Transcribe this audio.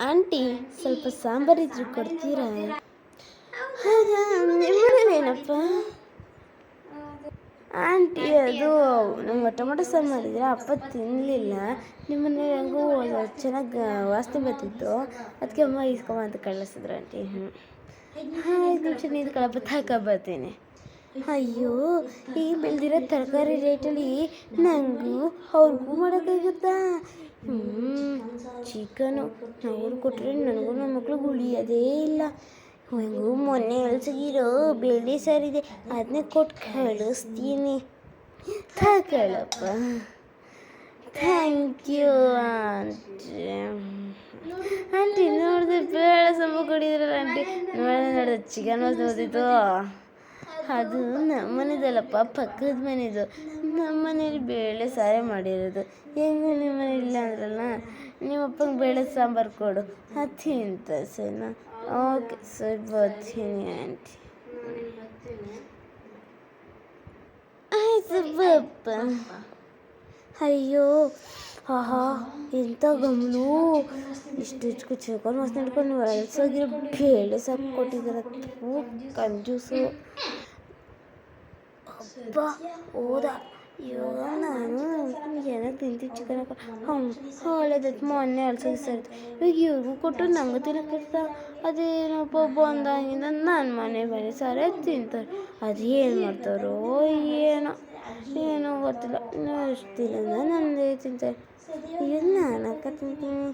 Aunty, ಸ್ವಲ್ಪ ಸಾಂಬಾರು ಇದ್ರೆ ಕೊಡ್ತೀರಾ? ಹೌದಾ, ನಿಮ್ಮನೇನೇನಪ್ಪ? ಆಂಟಿ, ಅದು ನಮ್ಗೆ ಟೊಮೊಟೊ ಸಾರು ಮಾಡಿದರೆ ಅಪ್ಪ ತಿನ್ನಲಿಲ್ಲ. ನಿಮ್ಮನೆ ಹೆಂಗೂ ಚೆನ್ನಾಗಿ ವಾಸನೆ ಬರ್ತಿತ್ತು, ಅದಕ್ಕೆ ಅಮ್ಮ ಇಸ್ಕೊಂಬ ಅಂತ ಕಳಿಸಿದ್ರು ಆಂಟಿ. 5 ನಿಮಿಷ ನಿಂತ್ಕೊಳ್ಳಪ್ಪ, ತಗೊಂಬರ್ತೀನಿ. ಅಯ್ಯೋ, ಈಗ ಬೆಳೆದಿರೋ ತರಕಾರಿ ರೇಟಲ್ಲಿ ನನಗೂ ಅವ್ರಿಗೂ ಮಾಡೋಕ್ಕಾಗುತ್ತಾ? ಚಿಕನು ಅವ್ರು ಕೊಟ್ಟರೆ ನನಗೂ ನನ್ನ ಮಕ್ಳಿಗೆ ಉಳಿಯೋದೇ ಇಲ್ಲ. ಹೆಂಗೂ ಮೊನ್ನೆ ಎಳ್ಸಿರೋ ಬೇಳೆ ಸಾರಿದೆ, ಅದನ್ನೇ ಕೊಟ್ಟು ಕಳಿಸ್ತೀನಿ. ತಗೊಳಪ್ಪ. Thank you aunty. ಆಂಟಿ, ನೋಡಿದೆ ಬೇಳೆ ಸಾಂಬಾರು ಕೊಡಿದ್ರಲ್ಲ ಆಂಟಿ, ನೋಡಿದೆ ಚಿಕನ್ ವಾಸನೆ ಬರ್ತಿತ್ತು. ಅದು ನಮ್ಮ ಮನೆದಲ್ಲಪ್ಪ, ಪಕ್ಕದ ಮನೆಯದು. ನಮ್ಮ ಮನೇಲಿ ಬೇಳೆ ಸಾರೇ ಮಾಡಿರೋದು. ಹೆಂಗೂ ನಿಮ್ಮ ಮನೇಲಿ ಇಲ್ಲ ಅಂದ್ರಲ್ಲ, ನಿಮ್ಮ ಅಪ್ಪಂಗೆ ಬೇಳೆ ಸಾಂಬಾರು ಕೊಡು, ಅದು ತಿಂತ ಸರಿನಾ? ಓಕೆ ಸರಿ, ಬರ್ತೀನಿ ಆಂಟಿ. ಆಯ್ತು ಬಪ್ಪ. ಅಯ್ಯೋ, ಆಹಾ, ಎಂಥ ಗಮಲು! ಇಷ್ಟು ಚಿಕನ್ ವಾಸನೆ ಹಿಡ್ಕೊಂಡು ಹೊಲಸೋಗಿರೋ ಬೇಳೆ ಸಾಕು ಕೊಟ್ಟಿದ್ದಾರೆ. ಕಂಜೂಸು. ಹಬ್ಬ ಹೋದ. ಇವಾಗ ನಾನು ಏನೋ ತಿಂತೀವಿ ಚಿಕನ್ ಒಳ್ಳೇದೈತೆ, ಮೊನ್ನೆ ಅಳ್ಸೋದು ಸರಿ. ಇವಾಗ ಇವ್ರಿಗೂ ಕೊಟ್ಟು ನಂಗೆ ತಿನ್ನಕ್ಕಿರ್ತ. ಅದೇನಪ್ಪ ಬಂದಾಗಿಂದ ನನ್ನ ಮನೆ ಸಾರೇ ತಿಂತಾರೆ. ಅದೇನು ಮಾಡ್ತಾರೋ ಏನೋ ಗೊತ್ತಿಲ್ಲ. ಎಷ್ಟು ದಿನದಿಂದ ನನ್ನದೇ ತಿಂತಾರೆ. ಈಗ ನಾನು ಅಕ್ಕ ತಿಂತೀನಿ.